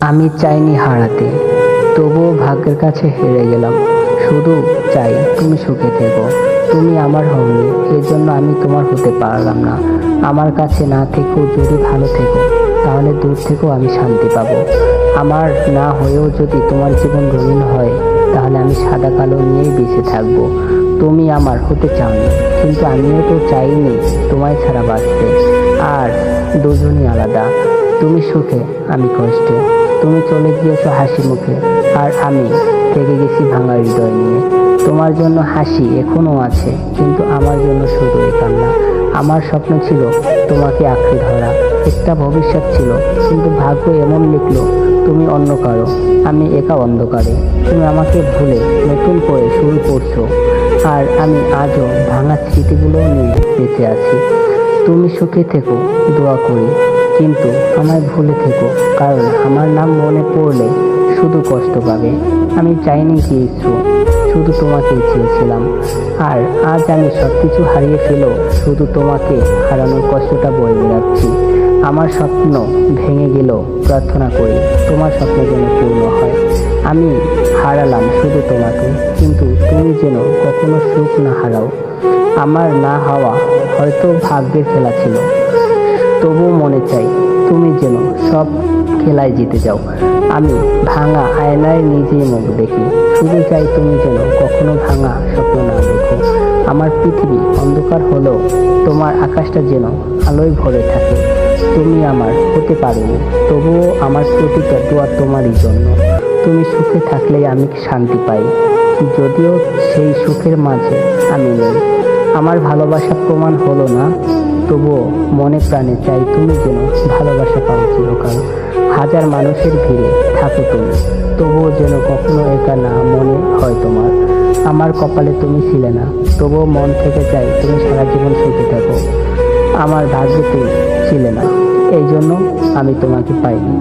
আমি চাইনি হারাতে, তবুও ভাগ্যের কাছে হেরে গেলাম। শুধু চাই তুমি সুখে থেকো। তুমি আমার হওনি, এজন্য আমি তোমার হতে পারলাম না। আমার কাছে না থেকেও যদি ভালো থেকো, তাহলে দূর থেকেও আমি শান্তি পাবো। আমার না হয়েও যদি তোমার জীবন রঙিন হয়, তাহলে আমি সাদা কালো নিয়েই বেঁচে থাকবো। তুমি আমার হতে চাওনি, কিন্তু আমিও তো চাইনি তোমায় ছাড়া বাঁচতে। আর দুজনই আলাদা, তুমি সুখে, আমি কষ্টে। তুমি চলে গিয়েছো হাসি মুখে, আর আমি থেকে গেছি ভাঙা হৃদয় নিয়ে। তোমার জন্য হাসি এখনো আছে, কিন্তু আমার জন্য শুধু এই কান্না। আমার স্বপ্ন ছিল তোমাকে আঁকড়ে ধরা, একটা ভবিষ্যৎ ছিল, কিন্তু ভাগ্য এমন লিখলো তুমি অন্য কারো, আমি একা অন্ধকারে। তুমি আমাকে ভুলে নতুন করে শুরু করছো, আর আমি আজও ভাঙা স্মৃতিগুলো নিয়ে বেঁচে আছি। তুমি সুখে থেকো দোয়া করি, কিন্তু আমায় ভুলে থেকো, কারণ আমার নাম মনে পড়লে শুধু কষ্ট পাবে। আমি চাইনি কিছু, শুধু তোমাকেই চেয়েছিলাম। আর আজ আমি সব কিছু হারিয়ে ফেলেও শুধু তোমাকে হারানোর কষ্টটা বয়ে বেড়াচ্ছি। আমার স্বপ্ন ভেঙে গেলেও প্রার্থনা করি তোমার স্বপ্ন যেন পূর্ণ হয়। আমি হারালাম শুধু তোমাকে, কিন্তু তুমি যেন কখনো সুখ না হারাও। আমার না হওয়া হয়তো ভাগ্যের খেলা ছিল, তবুও মনে চাই তুমি যেন সব খেলায় জিতে যাও। আমি ভাঙা আয়নায় নিজেই মুখ দেখি, শুধু চাই তুমি যেন কখনো ভাঙা স্বপ্ন না দেখো। আমার পৃথিবী অন্ধকার হলেও তোমার আকাশটা যেন আলোয় ভরে থাকে। তুমি আমার হতে পারোনি, তবুও আমার প্রতিটা দোয়া তোমারই জন্য। তুমি সুখে থাকলেই আমি শান্তি পাই, যদিও সেই সুখের মাঝে আমি নেই। আমার ভালোবাসা প্রমাণ হলো না, তবুও মনে প্রাণে চাই তুমি যেন ভালোবাসা পাও চিরকাল। হাজার মানুষের ভিড়ে থাকো তুমি, তবুও যেন কখনো একা না মনে হয় তোমার। আমার কপালে তুমি ছিলে না, তবুও মন থেকে চাই তুমি সারা জীবন সুখে থাকো। আমার ভাগ্যে তুমি ছিলে না, এই জন্য আমি তোমাকে পাইনি।